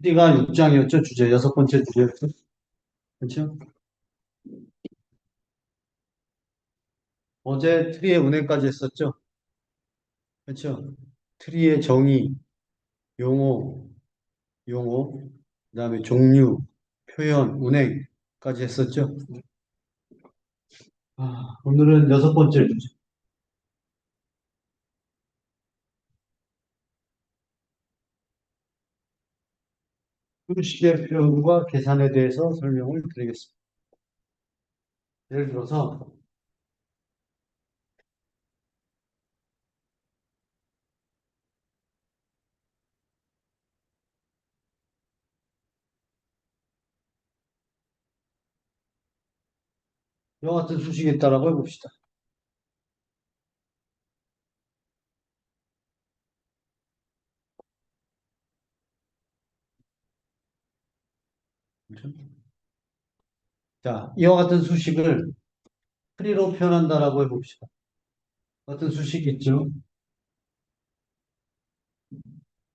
T가 6장이었죠. 주제, 여섯 번째 주제였죠. 그렇죠? 어제 트리의 운행까지 했었죠. 그렇죠? 트리의 정의, 용어, 용어, 그다음에 종류, 표현, 운행까지 했었죠. 오늘은 여섯 번째 주제. 수식의 표현과 계산에 대해서 설명을 드리겠습니다. 예를 들어서 이와 같은 수식이 있다라고 해봅시다. 그렇죠? 자, 이와 같은 수식을 트리로 표현한다라고 해봅시다. 같은 수식이 있죠.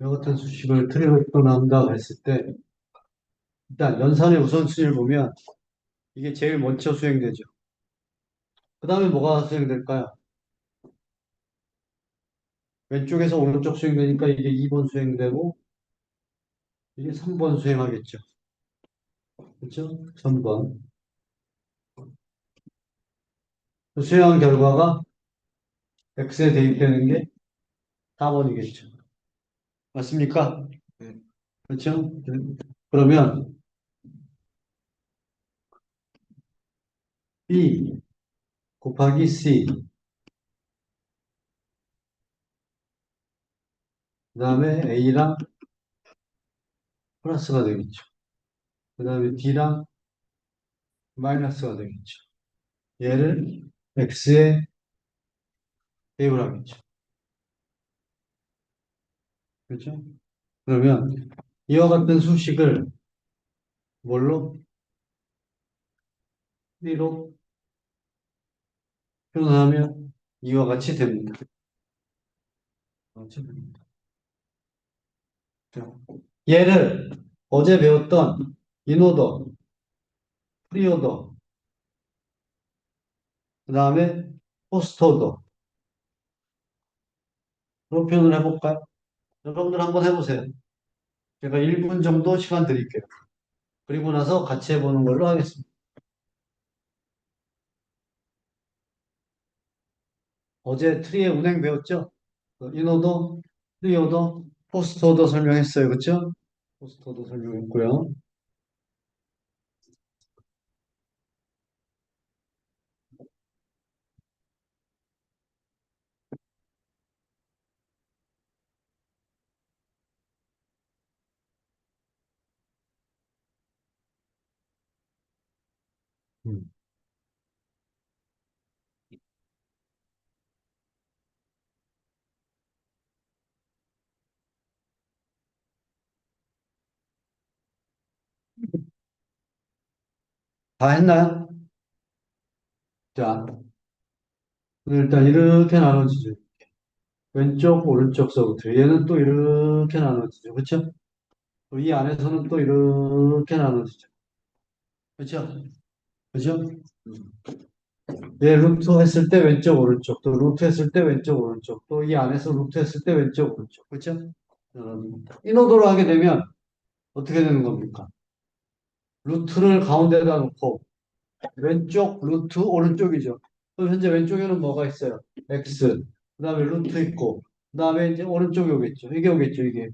이와 같은 수식을 트리로 표현한다고 했을 때 일단 연산의 우선순위를 보면 이게 제일 먼저 수행되죠. 그 다음에 뭐가 수행될까요? 왼쪽에서 오른쪽 수행되니까 이게 2번 수행되고 이게 3번 수행하겠죠. 그렇죠? 3번. 수행한 결과가 x에 대입되는 게 4번이겠죠. 맞습니까? 네. 그렇죠? 그러면 b 곱하기 c 그 다음에 a랑 플러스가 되겠죠. 그 다음에 d랑 마이너스가 되겠죠. 얘를 x에 대입을 하겠죠. 그렇죠? 그러면 이와 같은 수식을 뭘로? 로 표현하면 이와 같이 됩니다. 같이 됩니다. 자, 얘를 어제 배웠던 인오더, 프리오더, 그 다음에 포스트오더로 표현을 해볼까요? 여러분들 한번 해보세요. 제가 1분 정도 시간 드릴게요. 그리고 나서 같이 해보는 걸로 하겠습니다. 어제 트리의 운행 배웠죠? 인오더, 프리오더, 포스트오더 설명했어요. 그렇죠? 포스트오더 설명했고요. 음. 다 했나요? 자, 일단 이렇게 나눠지죠. 왼쪽, 오른쪽서부터. 얘는 또 이렇게 나눠지죠. 그렇죠? 이 안에서는 또 이렇게 나눠지죠. 그렇죠? 그렇죠? 얘 루트 했을 때 왼쪽, 오른쪽. 또 루트 했을 때 왼쪽, 오른쪽. 또 이 안에서 루트 했을 때 왼쪽, 오른쪽. 그렇죠? 인오도로 하게 되면 어떻게 되는 겁니까? 루트를 가운데다 놓고 왼쪽, 루트, 오른쪽이죠. 그럼 현재 왼쪽에는 뭐가 있어요? X. 그 다음에 루트 있고, 그 다음에 이제 오른쪽이 오겠죠. 이게 오겠죠, 이게.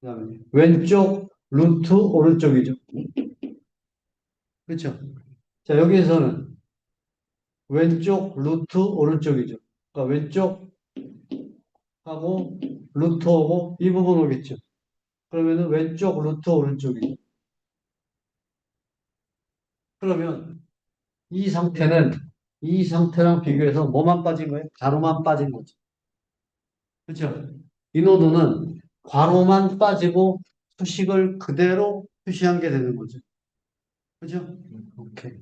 그다음에 왼쪽 루트 오른쪽이죠. 그렇죠? 자, 여기에서는 왼쪽 루트 오른쪽이죠. 그러니까 왼쪽하고 루트하고 이 부분 오겠죠. 그러면은 왼쪽 루트 오른쪽이죠. 그러면 이 상태는 이 상태랑 비교해서 뭐만 빠진 거예요? 가로만 빠진 거죠. 그렇죠? 이 노드는 괄호만 빠지고 수식을 그대로 표시한 게 되는 거죠. 그죠? 오케이.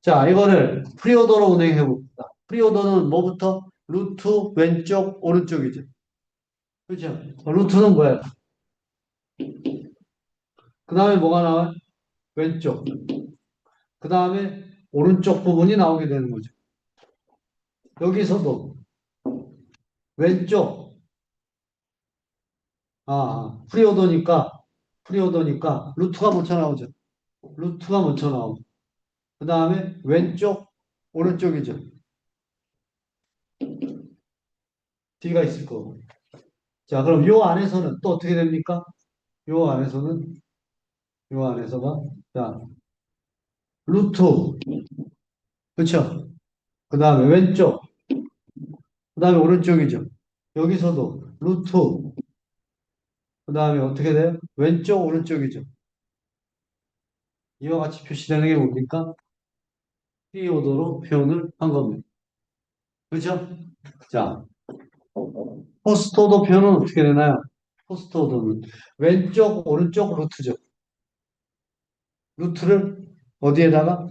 자, 이거를 프리오더로 운행해 봅시다. 프리오더는 뭐부터? 루트 왼쪽, 오른쪽이죠. 그죠? 루트는 뭐예요? 그 다음에 뭐가 나와요? 왼쪽. 그 다음에 오른쪽 부분이 나오게 되는 거죠. 여기서도 왼쪽, 프리오더니까 루트가 먼저 나오죠. 루트가 먼저 나오고. 그 다음에 왼쪽, 오른쪽이죠. D가 있을 거고. 자, 그럼 요 안에서는 또 어떻게 됩니까? 요 안에서는, 요 안에서가, 자, 루트, 그쵸? 그 다음에 왼쪽, 그 다음에 오른쪽이죠. 여기서도 루트, 그 다음에 어떻게 돼요? 왼쪽, 오른쪽이죠. 이와 같이 표시되는 게 뭡니까? 피오도로 표현을 한 겁니다. 그죠? 자, 포스트 오더 표현은 어떻게 되나요? 포스트 오더는 왼쪽, 오른쪽 루트죠. 루트를 어디에다가?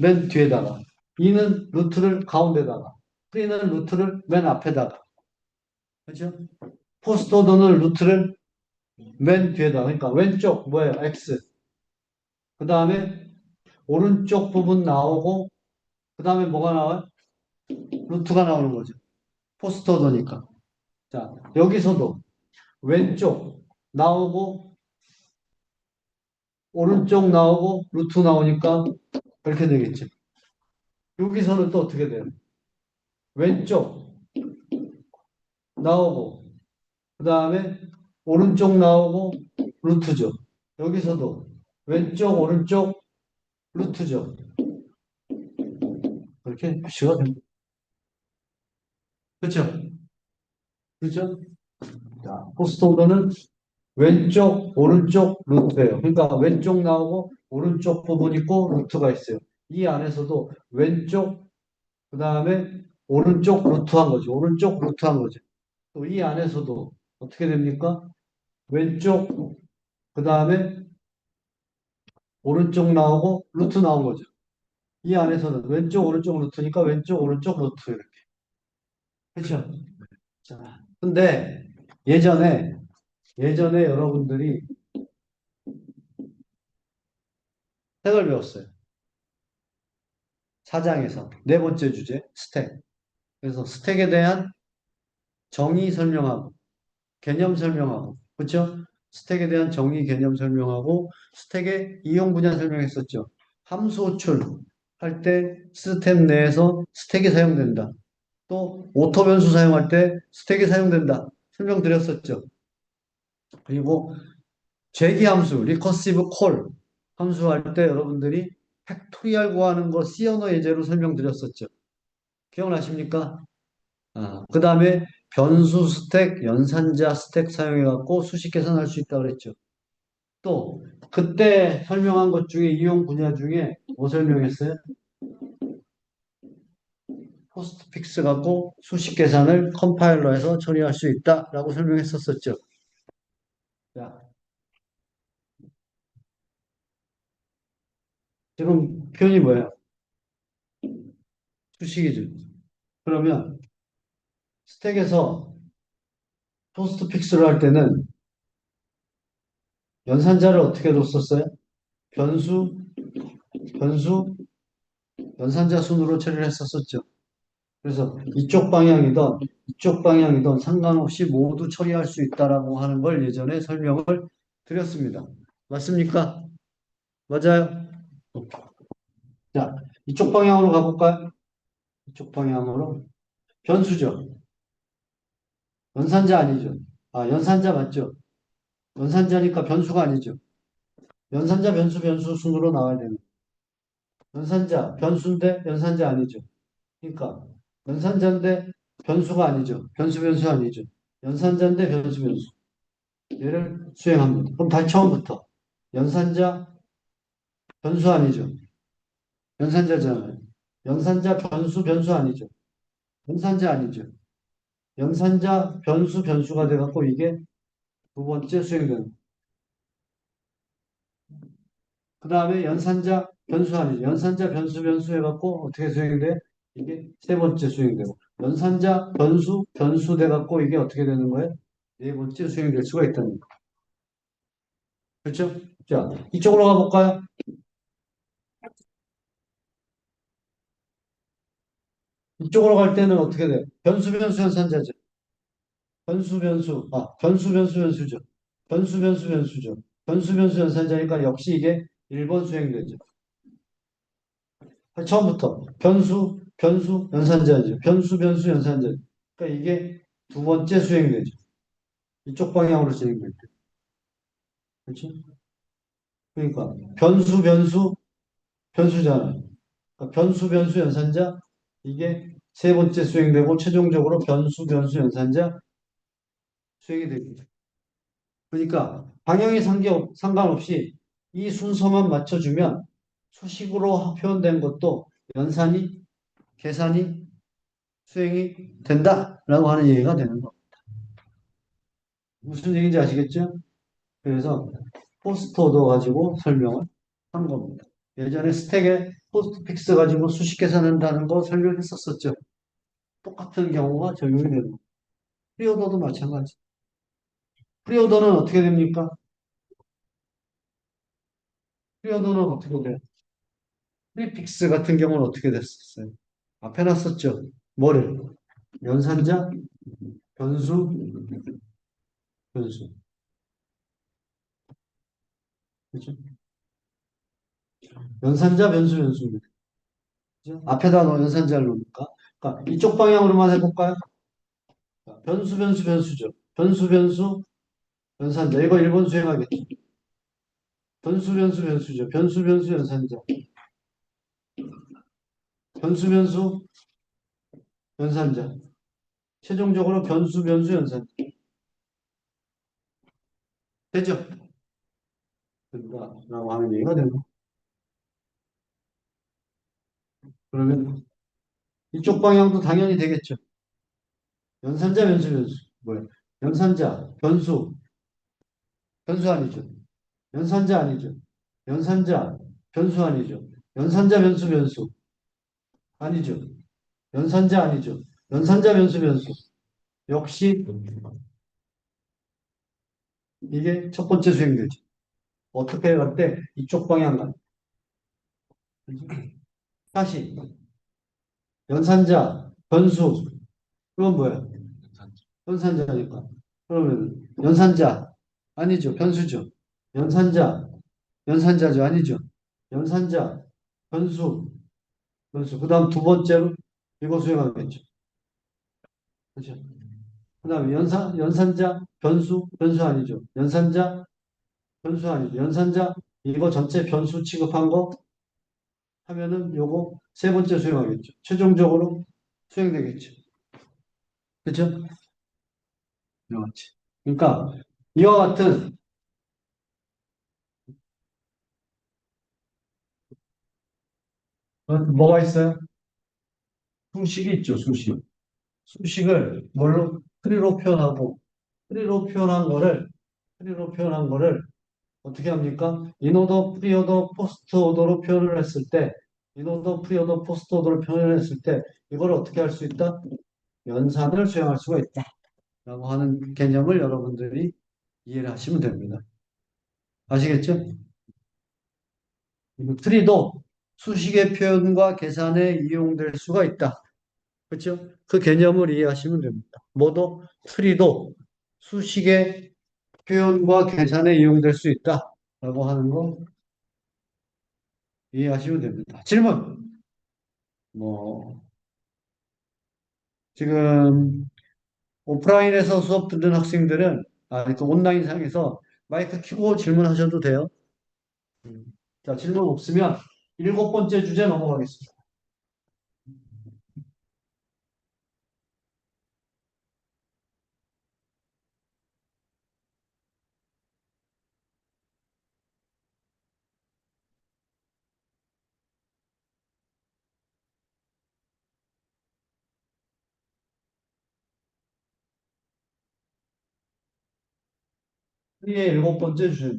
맨 뒤에다가. 이는 루트를 가운데다가. 프리는 루트를 맨 앞에다가. 그죠? 포스트 오더는 루트를 맨 뒤에다가. 그러니까 왼쪽 뭐예요? X. 그 다음에 오른쪽 부분 나오고 그 다음에 뭐가 나와요? 루트가 나오는 거죠. 포스트 오더니까. 자, 여기서도 왼쪽 나오고 오른쪽 나오고 루트 나오니까 이렇게 되겠죠. 여기서는 또 어떻게 돼요? 왼쪽 나오고 그 다음에 오른쪽 나오고 루트죠. 여기서도 왼쪽 오른쪽 루트죠. 그렇게 표시가 됩니다. 그렇죠? 그렇죠? 자, 포스트 오더는 왼쪽 오른쪽 루트예요. 그러니까 왼쪽 나오고 오른쪽 부분 있고 루트가 있어요. 이 안에서도 왼쪽 그 다음에 오른쪽 루트한 거죠. 오른쪽 루트한 거죠. 또 이 안에서도 어떻게 됩니까? 왼쪽, 그 다음에 오른쪽 나오고 루트 나온 거죠. 이 안에서는 왼쪽, 오른쪽 루트니까 왼쪽, 오른쪽 루트 이렇게. 그렇죠? 자, 근데 예전에 여러분들이 스택을 배웠어요. 4장에서 네 번째 주제 스택. 그래서 스택에 대한 정의 설명하고 개념 설명하고 그렇죠? 스택에 대한 정의 개념 설명하고 스택의 이용 분야 설명했었죠. 함수 호출 할 때 시스템 내에서 스택이 사용된다. 또 오토 변수 사용할 때 스택이 사용된다. 설명드렸었죠. 그리고 제기 함수, 리커시브 콜 함수 할 때 여러분들이 팩토리얼 구하는 거 C 언어 예제로 설명드렸었죠. 기억나십니까? 그 다음에 변수 스택, 연산자 스택 사용해갖고 수식 계산할 수 있다고 그랬죠. 또 그때 설명한 것 중에 이용 분야 중에 뭐 설명했어요? 포스트픽스 갖고 수식 계산을 컴파일러에서 처리할 수 있다라고 설명했었었죠. 자, 지금 표현이 뭐예요? 수식이죠. 그러면 스택에서 포스트픽스를 할 때는 연산자를 어떻게 뒀었어요? 변수, 변수, 연산자 순으로 처리를 했었었죠. 그래서 이쪽 방향이든 상관없이 모두 처리할 수 있다라고 하는 걸 예전에 설명을 드렸습니다. 맞습니까? 맞아요? 자, 이쪽 방향으로 가볼까요? 이쪽 방향으로. 변수죠. 연산자 아니죠. 연산자 맞죠? 연산자니까 변수가 아니죠. 연산자, 변수 순으로 나와야 되는. 연산자, 변수인데 연산자 아니죠. 그러니까 연산자인데 변수가 아니죠. 변수 아니죠. 연산자인데 변수. 얘를 수행합니다. 그럼 다시 처음부터. 연산자, 변수 아니죠. 연산자잖아요. 연산자, 변수 아니죠. 연산자 아니죠. 연산자, 변수가 돼갖고 이게 두 번째 수행되는. 그 다음에 연산자, 변수 아니죠. 연산자, 변수, 변수 해갖고 어떻게 수행돼? 이게 세 번째 수행되고. 연산자, 변수, 변수 돼갖고 이게 어떻게 되는 거예요? 네 번째 수행될 수가 있다는 거. 그렇죠? 자, 이쪽으로 가볼까요? 이쪽으로 갈 때는 어떻게 돼요? 변수, 변수, 연산자죠. 변수, 변수, 변수, 변수, 변수죠. 변수, 변수, 변수죠. 변수, 변수, 연산자니까 역시 이게 1번 수행되죠. 처음부터 변수, 변수, 연산자죠. 변수, 변수, 연산자. 그러니까 이게 두 번째 수행되죠. 이쪽 방향으로 진행될 때. 그렇죠? 그러니까 변수, 변수, 변수잖아. 그러니까 변수, 변수, 연산자 이게 세 번째 수행되고 최종적으로 변수, 변수, 연산자 수행이 됩니다. 그러니까 방향이 상관없이 이 순서만 맞춰주면 수식으로 표현된 것도 연산이, 계산이, 수행이 된다라고 하는 얘기가 되는 거. 무슨 얘기인지 아시겠죠? 그래서 포스트 오더 가지고 설명을 한 겁니다. 예전에 스택에 포스트 픽스 가지고 수식 계산한다는 거 설명했었었죠. 똑같은 경우가 적용이 되는 거예요. 프리오더도 마찬가지. 프리오더는 어떻게 됩니까? 프리오더는 어떻게 돼요? 프리픽스 같은 경우는 어떻게 됐었어요? 앞에 놨었죠. 뭐를? 연산자, 변수, 변수. 그죠? 연산자, 변수, 변수입니다. 그죠? 앞에다 연산자를 놓으니까. 그러니까 이쪽 방향으로만 해볼까요? 변수, 변수, 변수죠. 변수, 변수, 연산자. 이거 1번 수행하겠죠. 변수, 변수, 변수죠. 변수, 변수, 연산자. 변수, 변수, 연산자. 최종적으로 변수, 변수, 연산자. 되죠? 된다라고 하는 얘기가 되는 거. 그러면 이쪽 방향도 당연히 되겠죠. 연산자, 변수, 변수. 뭐야? 연산자, 변수, 변수 아니죠. 연산자 아니죠. 연산자, 변수 아니죠. 연산자, 변수, 변수. 아니죠. 연산자 아니죠. 연산자, 변수, 변수. 역시 이게 첫 번째 수행되죠. 어떻게 갈 때 이쪽 방향 가. 다시 연산자, 변수. 그건 뭐야? 연산자니까. 그러면 연산자 아니죠. 변수죠. 연산자, 연산자죠. 아니죠. 연산자, 변수, 변수. 그 다음 두 번째로 이거 수행하겠죠. 그렇죠. 그 다음에 연산자, 변수, 변수 아니죠. 연산자, 변수 아니죠. 연산자, 이거 전체 변수 취급한 거 하면은 요거 세 번째 수행하겠죠. 최종적으로 수행되겠죠. 그렇죠? 그렇지. 그러니까 이와 같은 뭐가 있어요? 수식이 있죠. 수식. 수식을 뭘로 프리로 표현하고 프리로 표현한 거를 어떻게 합니까? 인오더, 프리오더, 포스트 오더로 표현을 했을 때 인오더, 프리오더, 포스트 오더로 표현을 했을 때 이걸 어떻게 할 수 있다? 연산을 수행할 수가 있다라고 하는 개념을 여러분들이 이해를 하시면 됩니다. 아시겠죠? 이 트리도 수식의 표현과 계산에 이용될 수가 있다. 그렇죠? 그 개념을 이해하시면 됩니다. 모두 트리도 수식의 표현과 계산에 이용될 수 있다라고 하는 거 이해하시면 됩니다. 질문. 뭐 지금 오프라인에서 수업 듣는 학생들은 또 온라인상에서 마이크 켜고 질문하셔도 돼요. 음. 자, 질문 없으면 일곱 번째 주제 넘어가겠습니다. 우리의 일곱 번째 주제.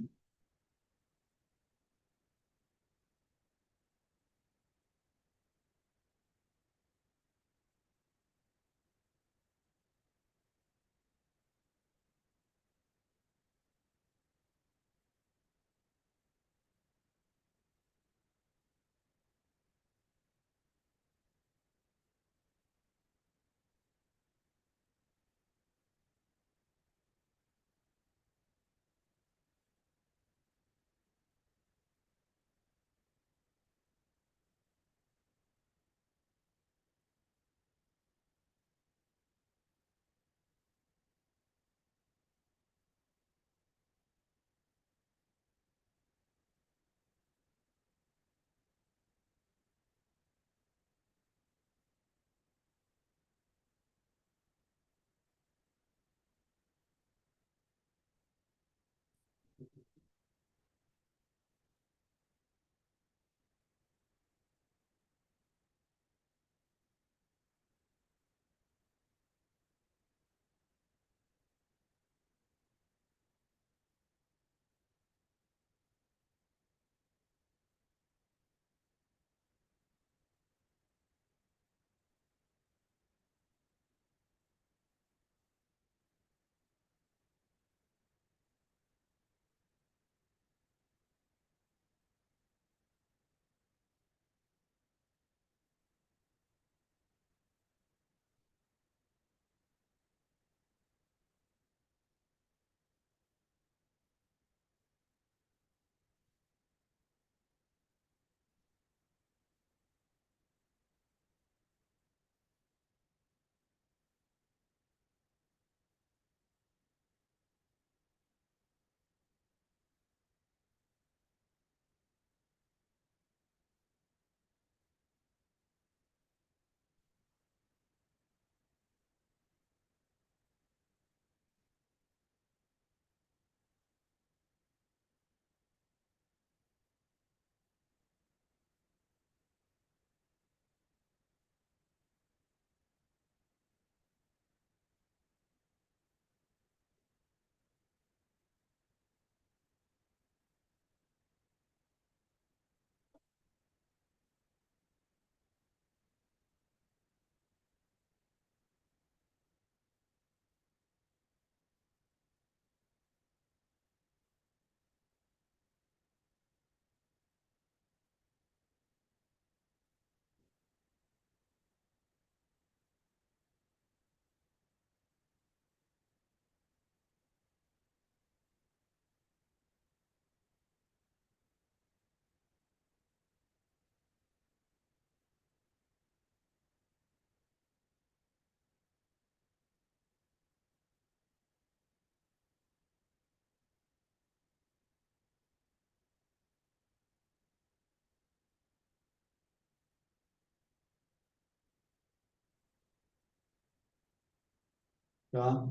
자,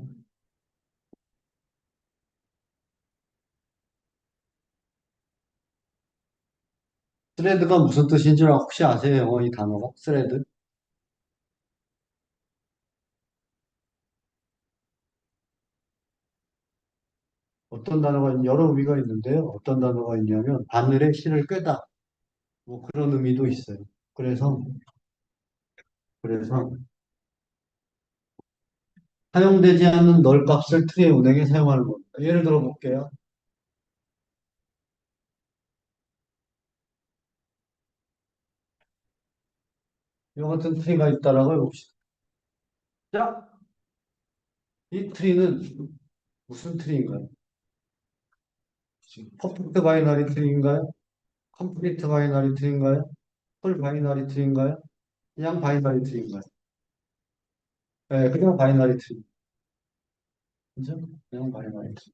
스레드가 무슨 뜻인지 혹시 아세요? 영어 이 단어가? 스레드? 어떤 단어가 여러 의미가 있는데요. 어떤 단어가 있냐면 바늘에 실을 꿰다. 뭐 그런 의미도 있어요. 그래서 그래서 사용되지 않는 널값을 트리의 운행에 사용하는 겁니다. 예를 들어 볼게요. 이와 같은 트리가 있다라고 해봅시다. 자, 이 트리는 무슨 트리인가요? 퍼펙트 바이너리 트리인가요? 컴플리트 바이너리 트리인가요? 풀 바이너리 트리인가요? 그냥 바이너리 트리인가요? 네, 그냥 바이너리 트리. 그죠? 그냥 바이너리 트리.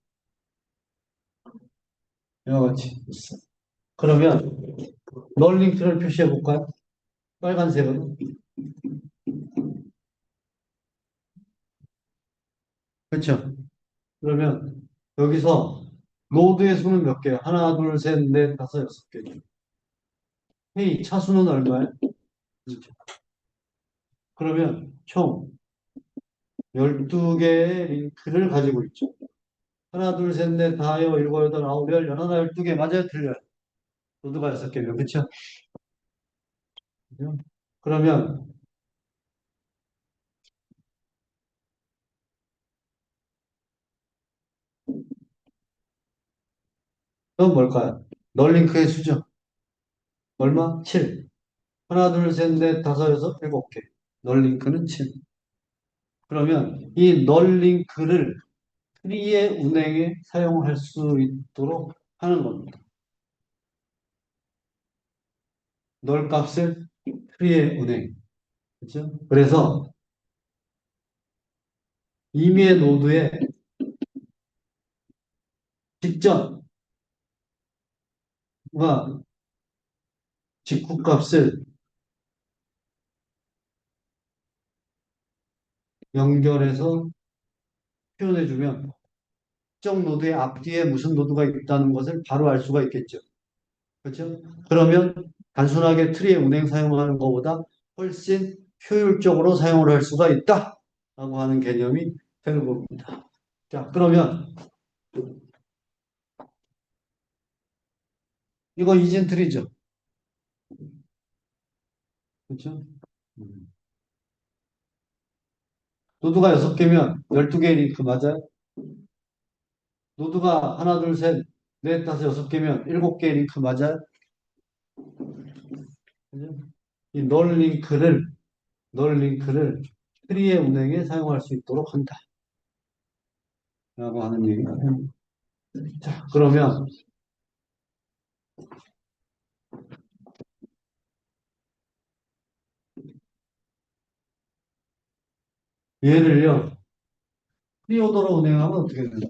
이와 같이 있어. 그러면 널링크를 표시해 볼까요? 빨간색으로. 그렇죠? 그러면 여기서 노드의 수는 몇 개요? 하나, 둘, 셋, 넷, 다섯, 여섯 개. 회의 차수는 얼마예요? 그렇죠. 그러면 총 12개의 링크를 가지고 있죠. 하나, 둘, 셋, 넷, 다, 여, 일곱, 여덟, 아홉, 열, 열하나, 12개. 맞아요? 틀려요? 노드가 6개면. 그렇죠? 그죠? 그러면 그건 뭘까요? 널링크의 수죠. 얼마? 7. 하나, 둘, 셋, 넷, 다섯, 여섯, 일곱 개. 널링크는 7. 그러면 이 널링크를 트리의 운행에 사용할 수 있도록 하는 겁니다. 널 값을 트리의 운행. 그렇죠? 그래서 임의의 노드에 직전과 직후 값을 연결해서 표현해주면 특정 노드의 앞뒤에 무슨 노드가 있다는 것을 바로 알 수가 있겠죠. 그렇죠? 그러면 단순하게 트리의 운행 사용하는 것보다 훨씬 효율적으로 사용을 할 수가 있다. 라고 하는 개념이 되는 겁니다. 자, 그러면 이거 이진 트리죠. 그렇죠? 음. 노드가 6개면 12개의 링크 맞아요? 노드가 하나, 둘, 셋, 넷, 다섯, 6개면 7개의 링크 맞아요? 그죠? 이 널 링크를 트리의 운행에 사용할 수 있도록 한다. 라고 하는 얘기가 됩니다. 자, 그러면 얘를요, 프리오더로 운행하면 어떻게 되나?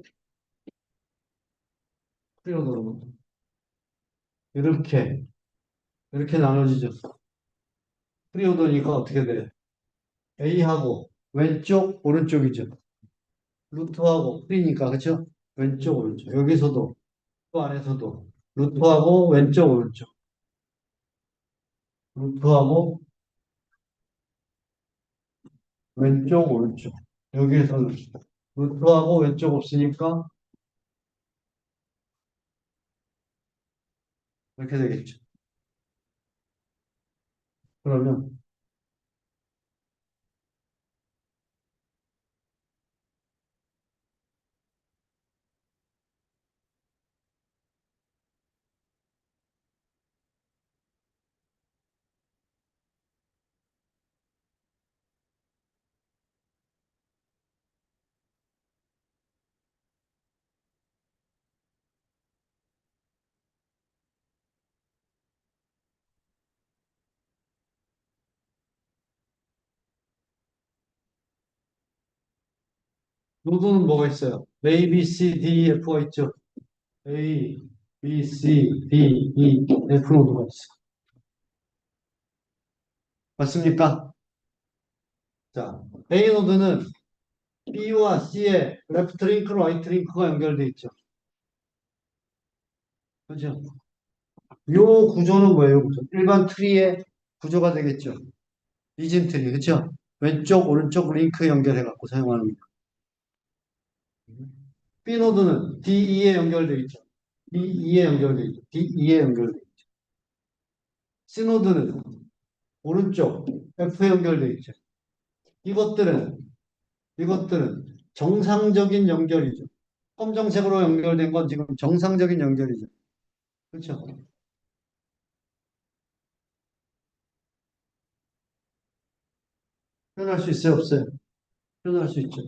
프리오더로. 이렇게, 이렇게 나눠지죠. 프리오더니까 어떻게 돼? A하고 왼쪽, 오른쪽이죠. 루트하고 프리니까, 그쵸? 왼쪽, 오른쪽. 여기서도, 또 안에서도 루트하고 왼쪽, 오른쪽. 루트하고 왼쪽, 오른쪽. 여기에서는 루트하고 왼쪽 없으니까 이렇게 되겠죠. 그러면, 노드는 뭐가 있어요? A, B, C, D, F가 있죠. A, B, C, D, E, F 노드가 있어. 맞습니까? 자, A 노드는 B와 C의 레프트 링크로 라이트 링크가 연결돼 있죠. 그렇죠? 요 구조는 뭐예요? 구조? 일반 트리의 구조가 되겠죠. 이진 트리, 그렇죠? 왼쪽, 오른쪽 링크 연결해 갖고 사용하는 거. B 노드는 D, E에 연결돼 있죠. D, E에 연결돼 있죠. D, E에 연결돼 있죠. C 노드는 오른쪽 F에 연결돼 있죠. 이것들은 정상적인 연결이죠. 검정색으로 연결된 건 지금 정상적인 연결이죠. 그렇죠? 표현할 수 있어요, 없어요? 표현할 수 있죠.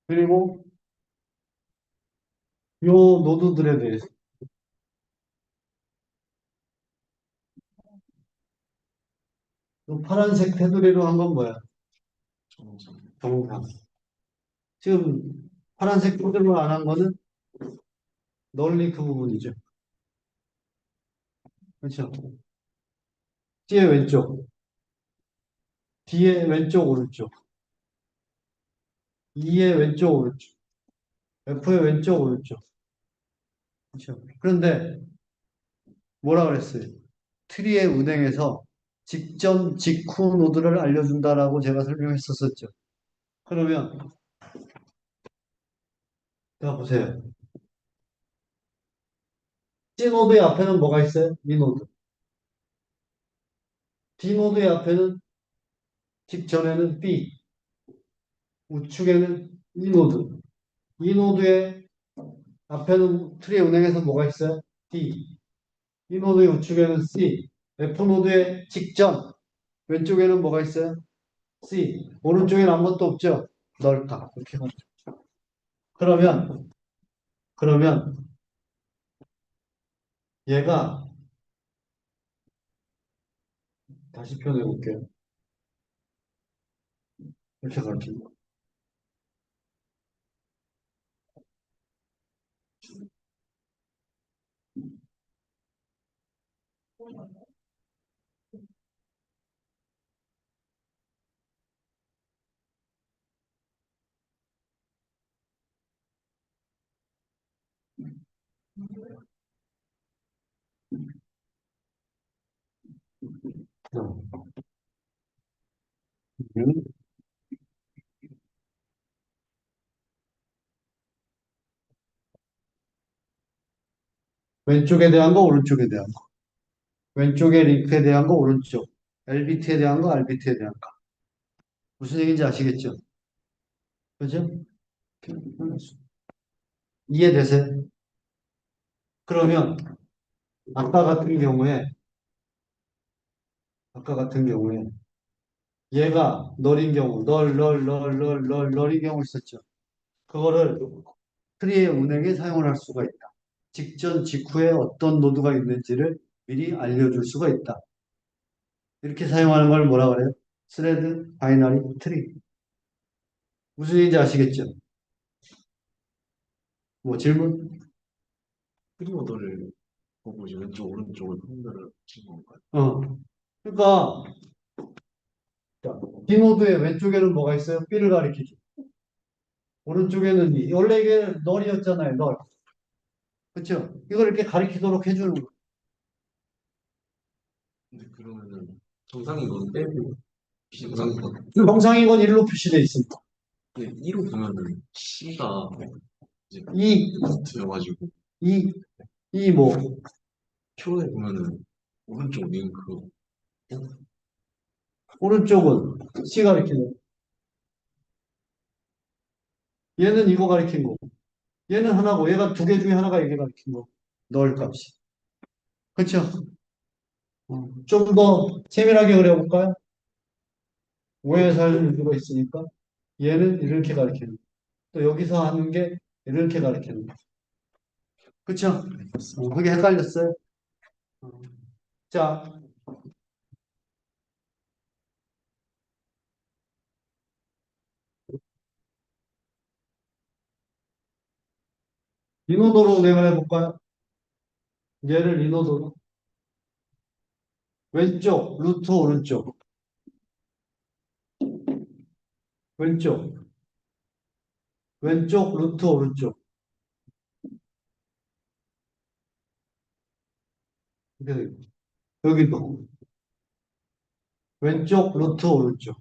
그리고 요 노드들에 대해서 요 파란색 테두리로 한 건 뭐야? 정상. 지금 파란색 테두리로 안 한 거는 널리 그 부분이죠. 그렇죠? C의 왼쪽, D의 왼쪽, 오른쪽, E의 왼쪽, 오른쪽, F의 왼쪽, 오른쪽. 그렇죠? 그런데 뭐라 그랬어요? 트리의 운행에서 직전, 직후 노드를 알려준다라고 제가 설명했었었죠. 그러면 자 보세요. C 노드의 앞에는 뭐가 있어요? 이 노드. D 노드의 앞에는 직전에는 B, 우측에는 이 노드. 이 노드의 앞에는 트리의 운행에서 뭐가 있어요? D. 이 노드의 우측에는 C. F 노드의 직전 왼쪽에는 뭐가 있어요? C. 오른쪽에는 아무것도 없죠? 넓다. 이렇게 가죠. 그러면 얘가 다시 표현해 볼게요. 이렇게 가르친 거. 음. 왼쪽에 대한 거, 오른쪽에 대한 거. 왼쪽에 링크에 대한 거, 오른쪽. LBT에 대한 거, RBT에 대한 거. 무슨 얘기인지 아시겠죠? 그죠? 이해되세요? 그러면 아까 같은 경우에, 아까 같은 경우에 얘가 널인 경우, 널인 경우 있었죠. 그거를 트리의 운행에 사용을 할 수가 있다. 직전, 직후에 어떤 노드가 있는지를 미리 알려줄 수가 있다. 이렇게 사용하는 걸 뭐라 그래요? 스레드 바이너리 트리. 무슨 얘기인지 아시겠죠? 뭐 질문? 프리오더를 보고 이제 왼쪽 오른쪽을 판별을 하는 건가요? 어. 그러니까 디노드의 왼쪽에는 뭐가 있어요? B를 가리키죠. 오른쪽에는 E. 원래 이게 널이었잖아요. 널. 그렇죠? 이걸 이렇게 가리키도록 해주는 거예요. 근데 그러면은 정상인 건 빼고 정상인 건 정상인 건 1로 표시되어 있습니다. 근데 1로 보면은 C가 이제 E, 들어가지고 E, E 뭐 표에 보면은 오른쪽 링크 오른쪽은 C 가리키는 얘는 이거 가리킨 거고 얘는 하나고 얘가 두 개 중에 하나가 이게 가리킨 거고 널 값이. 그렇죠? 좀 더 세밀하게 그려볼까요? 오해 살 수가 있으니까 얘는 이렇게 가리키는 거. 또 여기서 하는 게 이렇게 가리키는 거. 그쵸? 그게 헷갈렸어요? 어. 자, 인호도로 내가 해볼까요? 얘를 인호도로. 왼쪽, 루트 오른쪽. 왼쪽, 왼쪽, 루트 오른쪽. 이렇게 되고. 여기도. 왼쪽, 루트 오른쪽.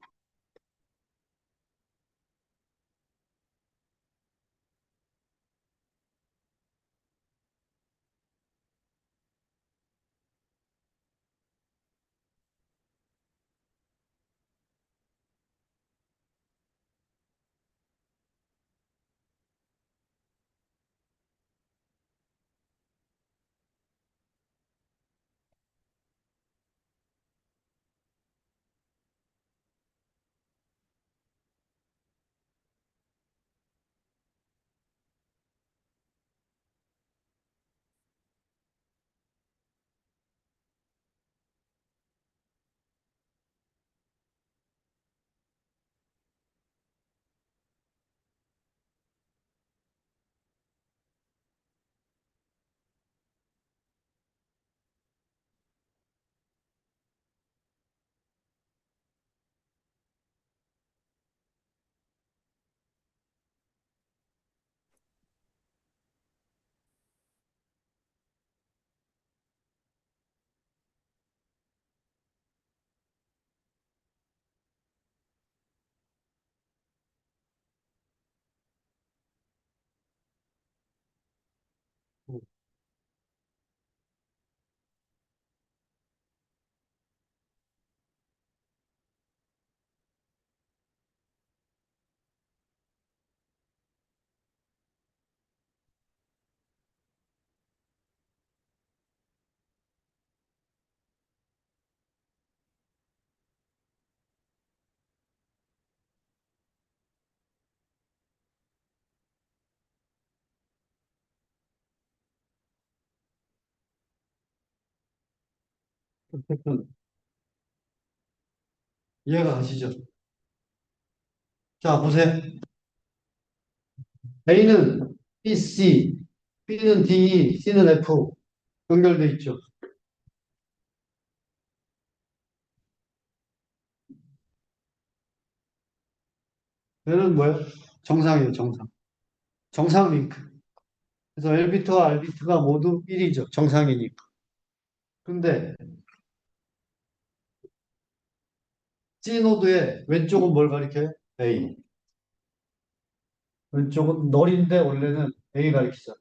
이해가 가시죠? 자, 보세요. A는 BC, B는 DE, C는 F 연결돼 있죠. 얘는 뭐예요? 정상이에요, 정상. 정상 링크. 그래서 L비트와 R비트가 모두 1이죠. 정상이니까. 근데 C 노드의 왼쪽은 뭘 가리켜요? A. 왼쪽은 널인데 원래는 A 가리키죠.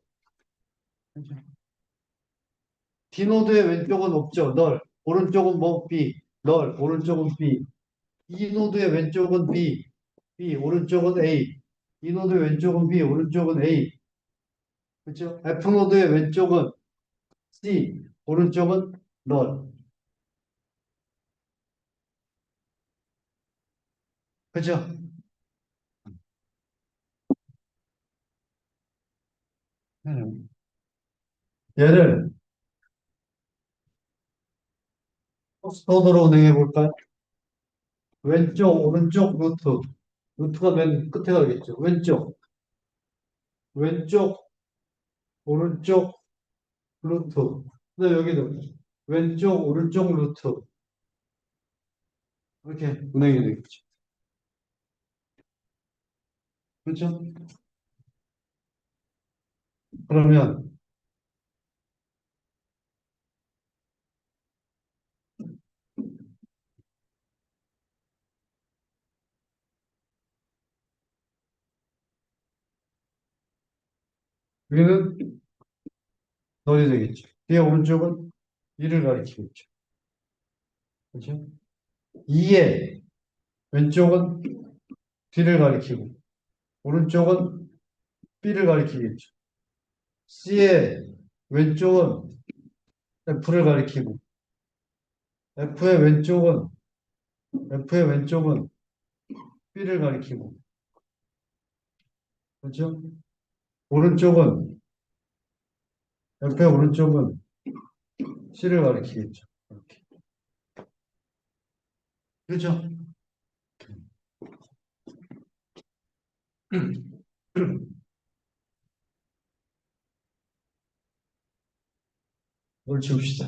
D 노드의 왼쪽은 없죠. 널. 오른쪽은 뭐 B. 널. 오른쪽은 B. E 노드의 왼쪽은 B. B. 오른쪽은 A. E 노드의 왼쪽은 B. 오른쪽은 A. 그렇죠? F 노드의 왼쪽은 C. 오른쪽은 널. 그렇죠? 얘를 포스트로드로 운행해 볼까요? 왼쪽, 오른쪽 루트. 루트가 맨 끝에 가겠죠. 왼쪽, 왼쪽, 오른쪽 루트. 근데 여기도 왼쪽, 오른쪽 루트. 이렇게 운행이 되겠죠. 그렇죠? 그러면 여기는 널이 되겠죠. 뒤에 오른쪽은 2를 가리키겠죠. 그렇죠? 2의 왼쪽은 D를 가리키고 오른쪽은 B를 가리키겠죠. C의 왼쪽은 F를 가리키고 F의 왼쪽은 F의 왼쪽은 B를 가리키고 그렇죠? 오른쪽은 F의 오른쪽은 C를 가리키겠죠. 이렇게. 그렇죠? 이걸 지웁시다.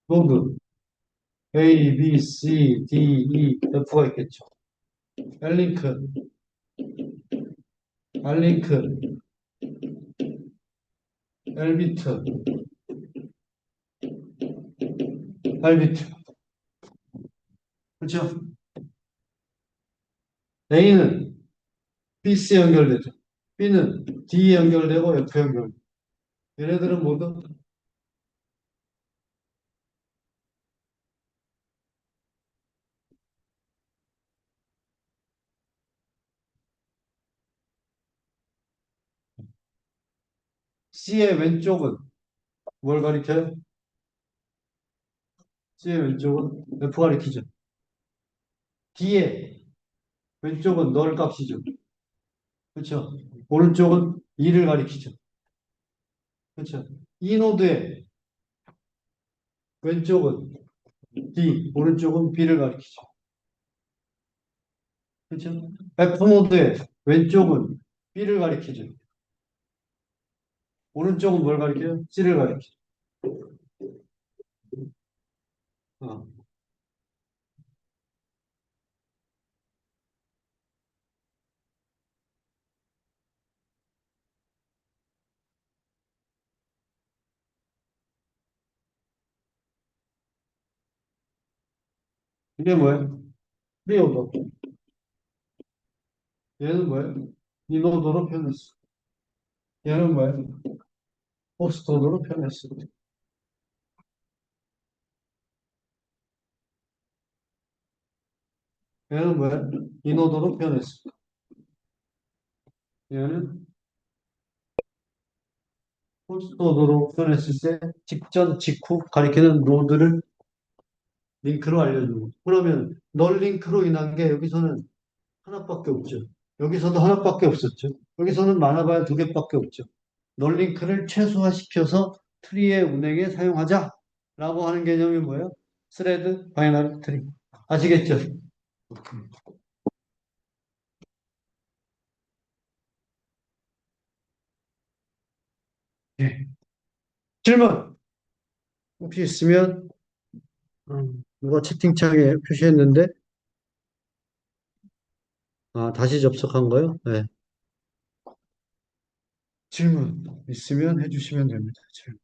노드 A, B, C, D, E, F가 있겠죠. L링크, R링크, L비트, R비트. 그렇죠? A는 BC 연결되죠. B는 D 연결되고 F 연결. 얘네들은 모두 C의 왼쪽은 뭘 가리켜요? C의 왼쪽은 F 가리키죠. D의 왼쪽은 널 값이죠. 그렇죠? 오른쪽은 2를 가리키죠. 그렇죠? 이 노드의 왼쪽은 D, 오른쪽은 B를 가리키죠. 그렇죠? F 노드의 왼쪽은 B를 가리키죠. 오른쪽은 뭘 가리켜요? C를 가리키죠. 어. 이게 뭐예요? 프리오더. 얘는 뭐예요? 인오더로 표현했어. 얘는 뭐예요? 포스트오더로 표현했어. 얘는 뭐예요? 인오더로 표현했어. 얘는 포스트오더로 표현했을 때 직전, 직후 가리키는 노드를 링크로 알려주고. 그러면 널 링크로 인한 게 여기서는 하나밖에 없죠. 여기서도 하나밖에 없었죠. 여기서는 많아봐야 두 개밖에 없죠. 널링크를 최소화시켜서 트리의 운행에 사용하자라고 하는 개념이 뭐예요? 스레드 바이너리 트리. 아시겠죠? 예. 질문 혹시 있으면 누가 채팅창에 표시했는데 다시 접속한 거요? 네. 질문 있으면 해주시면 됩니다. 질문.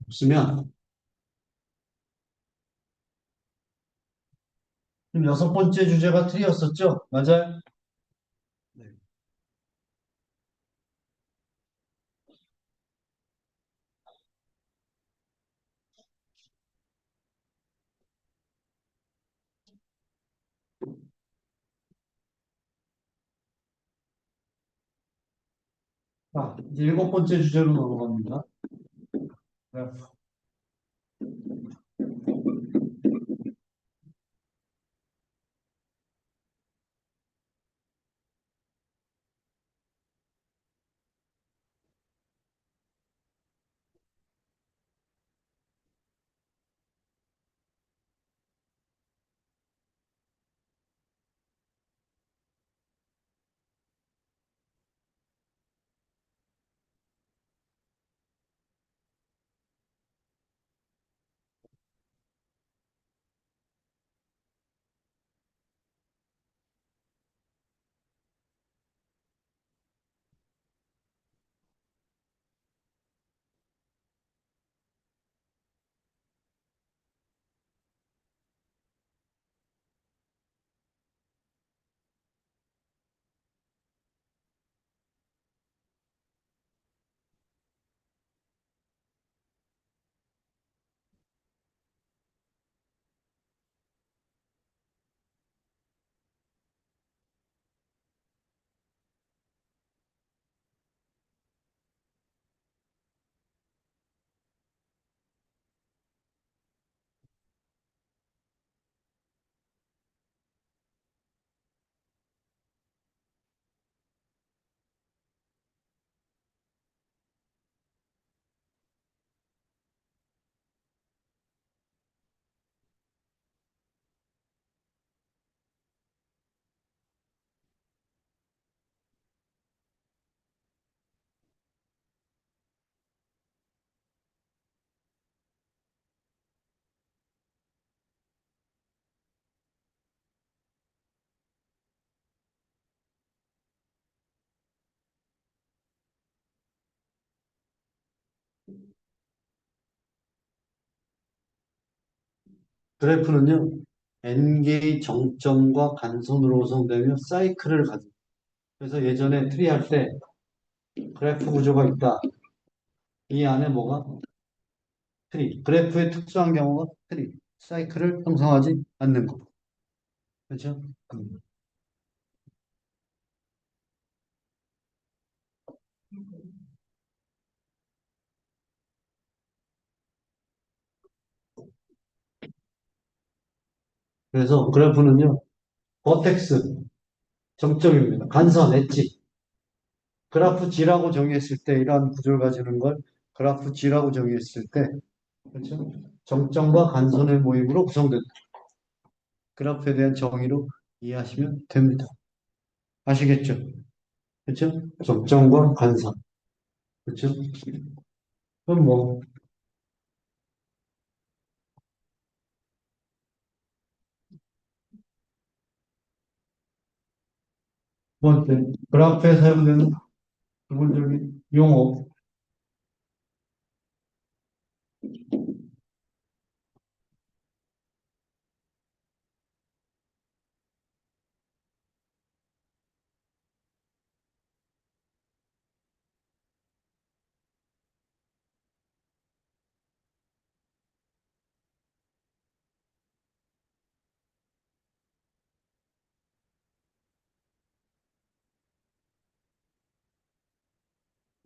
없으면 지금 여섯 번째 주제가 트리였었죠? 맞아요? 네. 이제 일곱 번째 주제로 넘어갑니다. 네. 그래프는요, n개의 정점과 간선으로 구성되며 사이클을 가진. 그래서 예전에 트리 할 때 그래프 구조가 있다. 이 안에 뭐가? 트리. 그래프의 특수한 경우가 트리. 사이클을 형성하지 않는 거. 그렇죠? 음. 그래서 그래프는요, 버텍스, 정점입니다. 간선, 엣지. 그래프 G라고 정의했을 때 이러한 구조를 가지는 걸 그래프 G라고 정의했을 때, 그렇죠? 정점과 간선의 모임으로 구성된다. 그래프에 대한 정의로 이해하시면 됩니다. 아시겠죠? 그렇죠? 정점과 간선. 그렇죠? 그럼 두 번째, 그래프에 사용되는 기본적인 용어.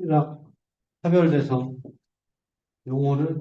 락, 차별대상, 용어를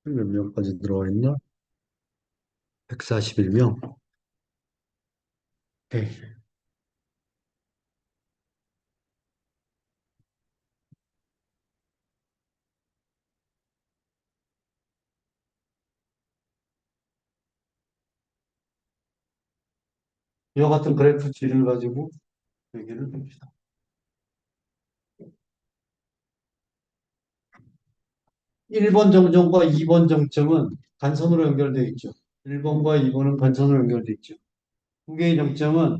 몇 명까지 들어와 있나? 141명. 오케이. 이와 같은 그래프 지를 가지고 얘기를 봅시다. 1번 정점과 2번 정점은 간선으로 연결되어 있죠. 1번과 2번은 간선으로 연결되어 있죠. 두 개의 정점은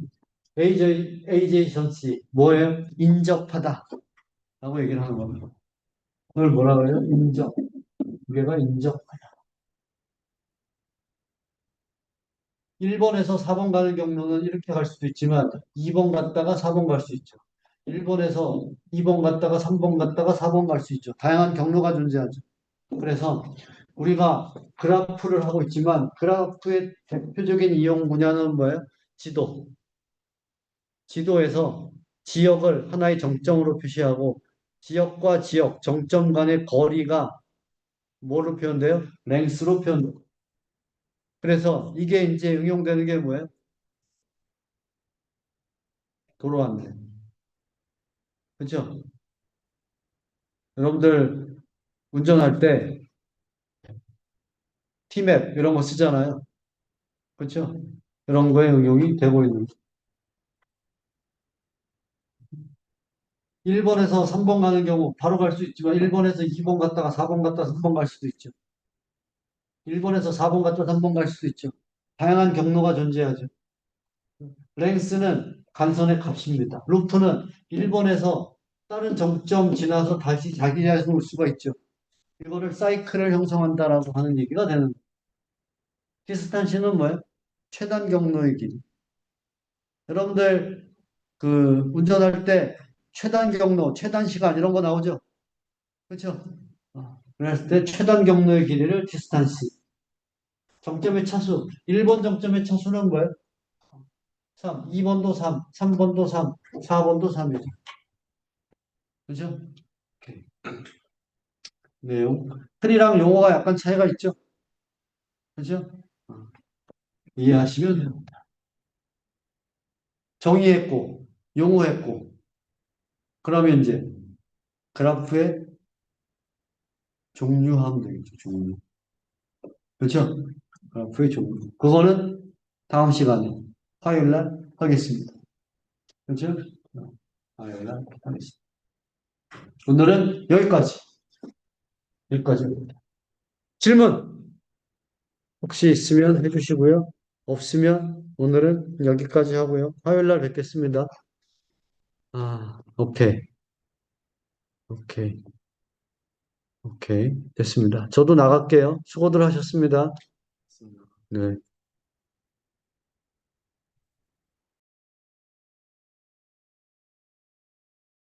adjacency, 뭐예요? 인접하다. 라고 얘기를 하는 겁니다. 그걸 뭐라 그래요? 인접. 두 개가 인접. 1번에서 4번 가는 경로는 이렇게 갈 수도 있지만 2번 갔다가 4번 갈 수 있죠. 1번에서 2번 갔다가 3번 갔다가 4번 갈 수 있죠. 다양한 경로가 존재하죠. 그래서 우리가 그래프를 하고 있지만 그래프의 대표적인 이용 분야는 뭐예요? 지도. 지도에서 지역을 하나의 정점으로 표시하고 지역과 지역, 정점 간의 거리가 뭐로 표현돼요? 랭스로 표현돼요. 그래서 이게 이제 응용되는 게 뭐예요? 도로 안내. 그렇죠? 여러분들 운전할 때 티맵 이런 거 쓰잖아요. 그렇죠? 이런 거에 응용이 되고 있는. 1번에서 3번 가는 경우 바로 갈 수 있지만 1번에서 2번 갔다가 4번 갔다가 3번 갈 수도 있죠. 1번에서 4번 갔다가 3번 갈 수도 있죠. 다양한 경로가 존재하죠. 랭스는 간선의 값입니다. 루트는 1번에서 다른 정점 지나서 다시 자기 자신을 올 수가 있죠. 이거를 사이클을 형성한다라고 하는 얘기가 되는 거예요. 디스탄스는 뭐예요? 최단 경로의 길. 여러분들 그 운전할 때 최단 경로, 최단 시간 이런 거 나오죠? 그렇죠? 그랬을 때 최단 경로의 길이를 디스탄스. 정점의 차수. 1번 정점의 차수는 뭐예요? 3. 2번도 3, 3번도 3, 4번도 3이죠. 그죠? 오케이. 내용. 틀이랑 용어가 약간 차이가 있죠? 그죠? 어, 이해하시면 돼요. 정의했고, 용어했고, 그러면 이제 그래프의 종류하면 되겠죠, 종류. 그렇죠? 그래프의 종류. 그거는 다음 시간에 화요일 날 하겠습니다. 그렇죠? 화요일 날 하겠습니다. 오늘은 여기까지. 여기까지입니다. 질문 혹시 있으면 해주시고요. 없으면 오늘은 여기까지 하고요. 화요일 날 뵙겠습니다. 오케이. 오케이. 오케이. 됐습니다. 저도 나갈게요. 수고들 하셨습니다. 네.